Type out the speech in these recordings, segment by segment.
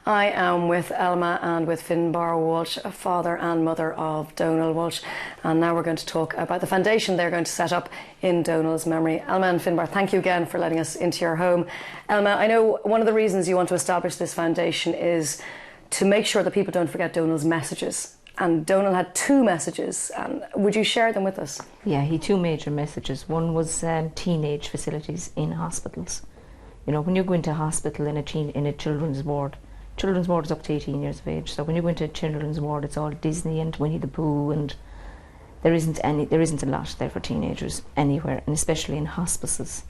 I am with Elma and with Fionnbar Walsh, a father and mother of Donal Walsh, and now we're going to talk about the foundation they're going to set up in Donal's memory. Elma and Fionnbar, thank you again for letting us into your home. Elma, I know one of the reasons you want to establish this foundation is to make sure that people don't forget Donal's messages. And Donal had two messages, and would you share them with us? Yeah, he had two major messages. One was teenage facilities in hospitals. You know, when you go into hospital in a children's ward is up to 18 years of age. So when you go into a children's ward, it's all Disney and Winnie the Pooh, and there isn't a lot there for teenagers anywhere, and especially in hospices.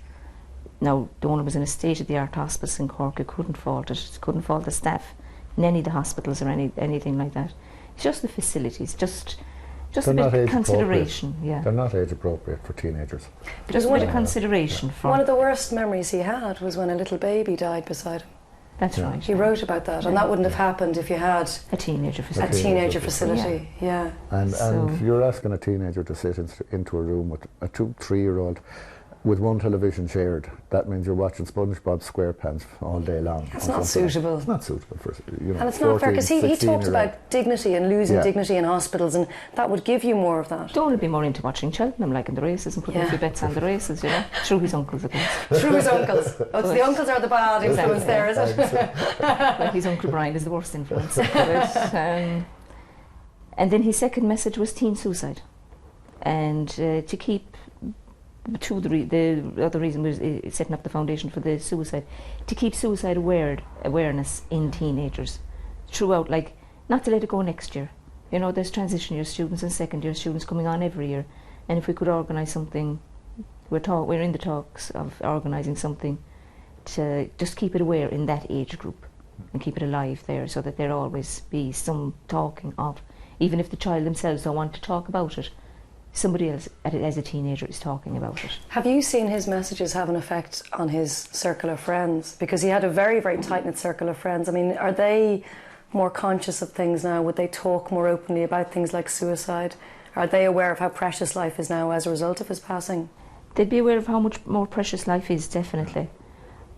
Now, Donal was in a state-of-the-art hospice in Cork. You couldn't fault it. Couldn't fault the staff in any of the hospitals or anything like that. It's just the facilities, just a bit of consideration. Yeah, they're not age appropriate for teenagers. Just a bit of consideration for. One of the worst memories he had was when a little baby died beside him. That's right. He wrote about that, and that wouldn't have happened if you had a teenager facility. A teenager facility, yeah. And you're asking a teenager to sit into a room with a 2-3-year-old with one television shared. That means you're watching SpongeBob SquarePants all day long. It's not suitable. It's not suitable for, you know, and it's not fair, because he talked about dignity and losing dignity in hospitals, and that would give you more of that. Donal would be more into watching Cheltenham, like in the races, and putting a few bets on the races, you know, through his uncles, of course. Through his uncles. Oh, it's the uncles are the bad influence there, is it? Well, his Uncle Brian is the worst influence. And then his second message was teen suicide, and to keep. The other reason was setting up the foundation for the suicide, to keep suicide awareness in teenagers throughout, like not to let it go next year. You know, there's transition year students and second year students coming on every year, and if we could organise something, we're in the talks of organising something to just keep it aware in that age group and keep it alive there, so that there'll always be some talking of, even if the child themselves don't want to talk about it, somebody else as a teenager is talking about it. Have you seen his messages have an effect on his circle of friends? Because he had a very, very tight-knit circle of friends. I mean, are they more conscious of things now? Would they talk more openly about things like suicide? Are they aware of how precious life is now as a result of his passing? They'd be aware of how much more precious life is, definitely.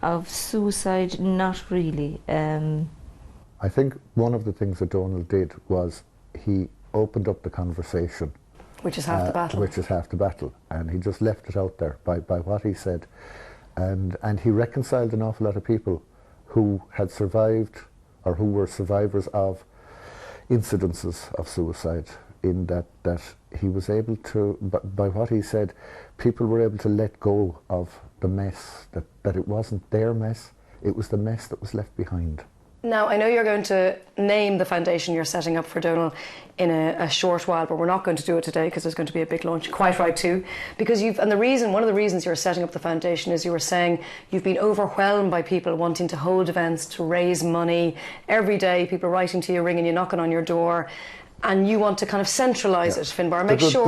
Of suicide, not really. I think one of the things that Donal did was he opened up the conversation. Which is half the battle. Which is half the battle. And he just left it out there by what he said. And he reconciled an awful lot of people who had survived or who were survivors of incidences of suicide, in that he was able to, by what he said, people were able to let go of the mess, that it wasn't their mess, it was the mess that was left behind. Now, I know you're going to name the foundation you're setting up for Donal in a short while, but we're not going to do it today because there's going to be a big launch. Quite right too, because one of the reasons you're setting up the foundation is you were saying you've been overwhelmed by people wanting to hold events, to raise money. Every day, people writing to you, ringing you, knocking on your door, and you want to kind of centralise it, Fionnbar. Make sure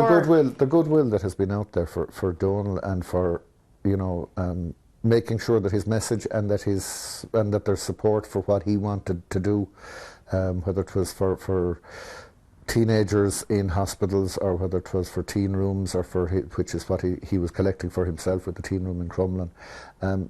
the goodwill that has been out there for Donal, and for, you know, making sure that his message and that there's support for what he wanted to do, whether it was for teenagers in hospitals, or whether it was for teen rooms, or which is what he was collecting for himself with the teen room in Crumlin.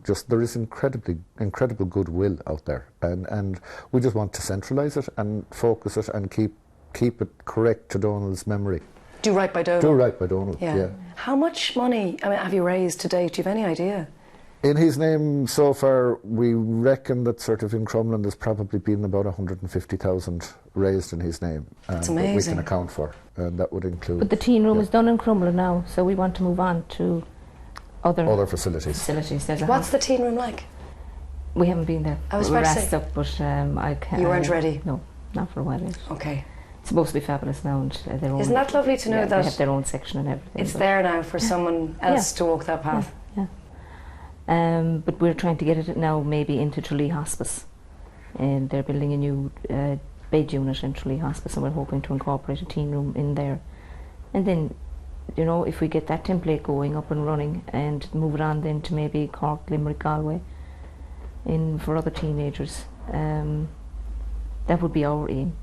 Just there is incredible goodwill out there, and we just want to centralise it and focus it and keep it correct to Donal's memory. Do right by Donal. Do right by Donal. Yeah. How much money have you raised to date? Do you have any idea? In his name so far, we reckon that sort of in Crumlin there's probably been about 150,000 raised in his name. That's amazing. That we can account for, and that would include. But the teen room is done in Crumlin now, so we want to move on to other facilities. What's the teen room like? We haven't been there. I was we were about to asked say. Up, but I can't. You weren't ready? No, not for a while yet. Okay. It's supposed to be fabulous now, and their own. Isn't that lovely to know that they have their own section and everything? It's there now for someone else to walk that path. But we're trying to get it now maybe into Tralee Hospice, and they're building a new bed unit in Tralee Hospice, and we're hoping to incorporate a teen room in there. And then, you know, if we get that template going up and running, and move it on then to maybe Cork, Limerick, Galway, for other teenagers, that would be our aim.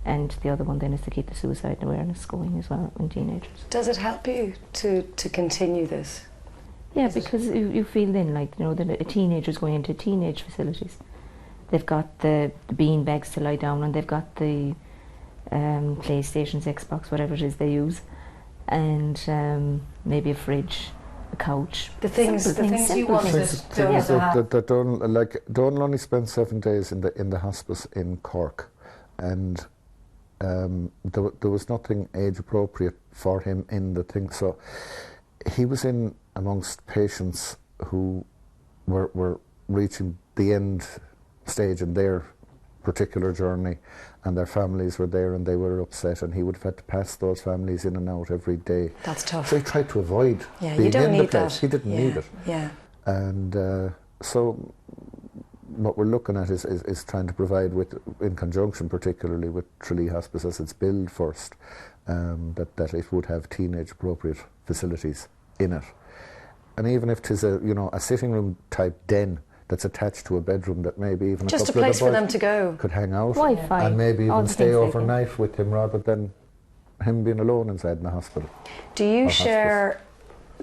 And the other one then is to keep the suicide awareness going as well in teenagers. Does it help you to continue this? Yeah, because you feel then, like, you know, that a teenager's going into teenage facilities, They've got the bean bags to lie down on. They've got the PlayStations, Xbox, whatever it is they use, and maybe a fridge, a couch. The things you wanted Donal to have. Donal only spent 7 days in the hospice in Cork, and there was nothing age appropriate for him in the thing. So he was in amongst patients who were reaching the end stage in their particular journey, and their families were there and they were upset, and he would have had to pass those families in and out every day. That's tough. So he tried to avoid being you don't in need the place. that. He didn't need it. Yeah. And so what we're looking at is trying to provide, in conjunction particularly with Tralee Hospice as it's billed first, that it would have teenage appropriate facilities in it. And even if it is a sitting room type den that's attached to a bedroom, that maybe even just a a couple place of the for boys them to go. could hang out Wi-Fi, and maybe all even the stay things they overnight with him rather than him being alone inside in the hospital. Do you share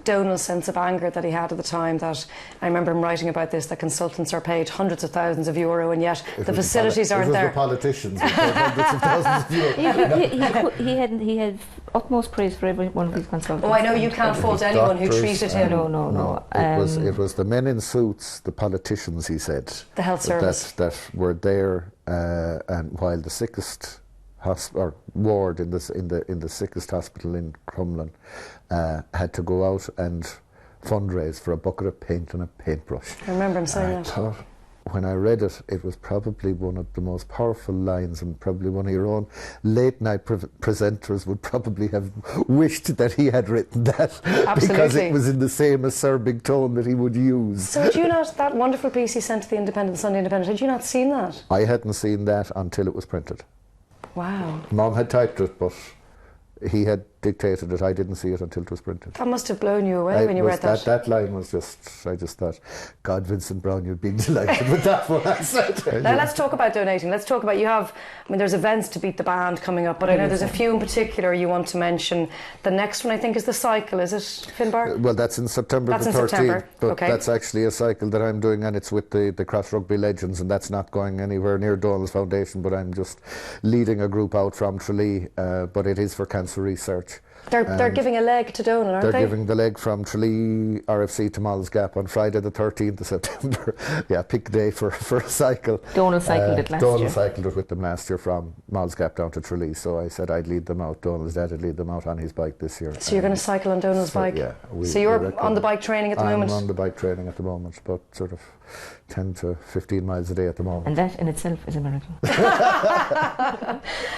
Donal's sense of anger that he had at the time? That I remember him writing about this, that consultants are paid hundreds of thousands of euro, and yet the facilities aren't there. It was the politicians who paid hundreds of thousands of euro. He had utmost praise for every one of these consultants. Oh, I know you can't fault anyone who treated him. No. It was the men in suits, the politicians, he said. The health service. That were there, and while the sickest ward in the sickest hospital in Crumlin had to go out and fundraise for a bucket of paint and a paintbrush. I remember him saying that. Thought, when I read it, it was probably one of the most powerful lines, and probably one of your own late night presenters would probably have wished that he had written that. Absolutely. Because it was in the same acerbic tone that he would use. So had you not, that wonderful piece he sent to the Independent, Sunday Independent, had you not seen that? I hadn't seen that until it was printed. Wow. Mom had typed it, but he had dictated it. I didn't see it until it was printed. That must have blown you away when you read that. That line was just, I just thought, God, Vincent Brown, you'd be delighted with that one. I said. Now let's talk about donating. Let's talk about, there's events to beat the band coming up, but I know there's a few in particular you want to mention. The next one I think is the cycle, is it, Fionnbar? Well, that's in September the 13th. September. But okay. That's actually a cycle that I'm doing, and it's with the Cross Rugby Legends, and that's not going anywhere near Donal's Foundation, but I'm just leading a group out from Tralee, but it is for cancer research. They're giving a leg to Donal, aren't they? They're giving the leg from Tralee RFC to Malls Gap on Friday the 13th of September. Yeah, pick day for a cycle. Donal cycled it last year. Donal cycled it with them last year from Malls Gap down to Tralee, so I said I'd lead them out. Donal's dad would lead them out on his bike this year. So you're going to cycle on Donal's bike? Yeah. So you're on the bike training at the moment? I'm on the bike training at the moment, but sort of 10 to 15 miles a day at the moment. And that in itself is a miracle.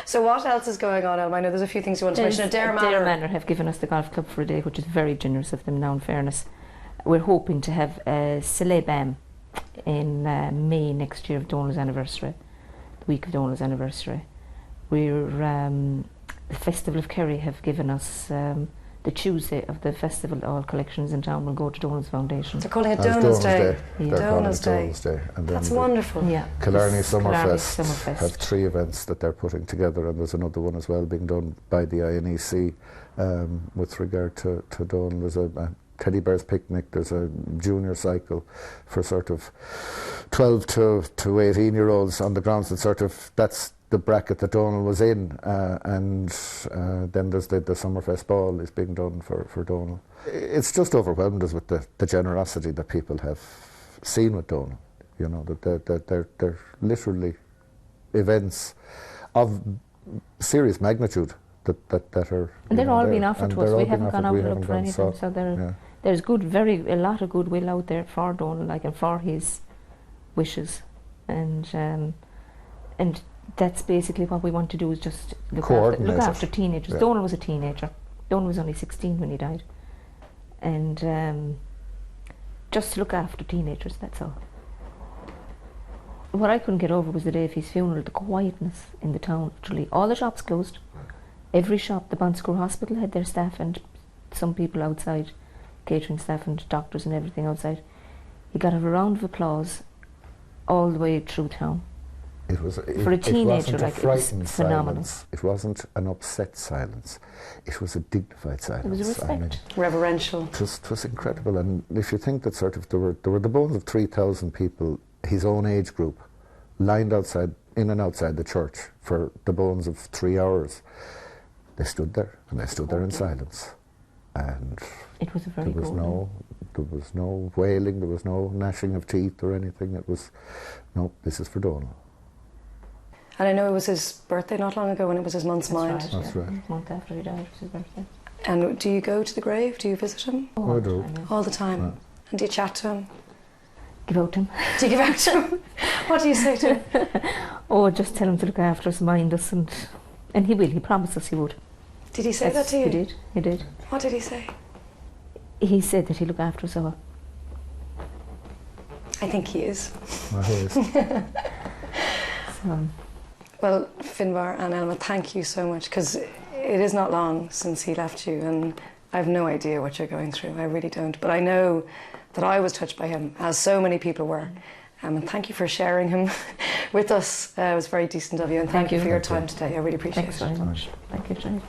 So what else is going on, Elma? I know there's a few things you want to mention. Dare Manor have given us the golf club for a day, which is very generous of them now, in fairness. We're hoping to have a Celebam in May next year of Donal's anniversary, the week of Donal's anniversary. The Festival of Kerry have given us the Tuesday of the festival. All collections in town will go to Donal's Foundation. They're calling it Donal's Day. Yeah. Donal's Day. And that's wonderful. Yeah. Killarney Summerfest have 3 events that they're putting together, and there's another one as well being done by the INEC with regard to Donal. There's a Teddy Bear's Picnic, there's a junior cycle for sort of 12 to 18 year olds on the grounds, and sort of that's the bracket that Donal was in, and then there's the Summerfest Ball is being done for Donal. It's just overwhelmed us with the generosity that people have seen with Donal. You know, that they're literally events of serious magnitude that are. And they're all being offered to us. We haven't gone out and looked for anything, so there's a lot of goodwill out there for Donal, and for his wishes, and that's basically what we want to do, is just look after teenagers. Yeah. Donal was a teenager. Donal was only 16 when he died, and just look after teenagers, that's all. What I couldn't get over was the day of his funeral, the quietness in the town of Tralee. All the shops closed. Every shop, the Bonscrew Hospital had their staff and some people outside, catering staff and doctors and everything outside. He got a round of applause all the way through town. For a teenager, it was phenomenal. It wasn't an upset silence. It was a dignified silence. It was a respect. Reverential. It was incredible. And if you think that sort of there were the bones of 3,000 people, his own age group, lined outside, in and outside the church for the bones of 3 hours. They stood there, and they stood there in silence. And It was a very there was good there was no wailing, there was no gnashing of teeth or anything. It was, no, this is for Donal. And I know it was his birthday not long ago, and it was his month's mind. Right, That's right. A month after he died was his birthday. And do you go to the grave? Do you visit him? I do. All the time? And do you chat to him? Give out to him. Do you give out to him? What do you say to him? Oh, just tell him to look after us, mind us, and he will. He promised us he would. Did he say that to you? He did. He did. What did he say? He said that he'd look after us all. I think he is. Well, he is. So, Well, Fionnbar and Elma, thank you so much, because it is not long since he left you, and I have no idea what you're going through. I really don't. But I know that I was touched by him, as so many people were. And thank you for sharing him with us. It was very decent of you, and thank you for your time today. I really appreciate thanks it. very much. Thank you, Jane.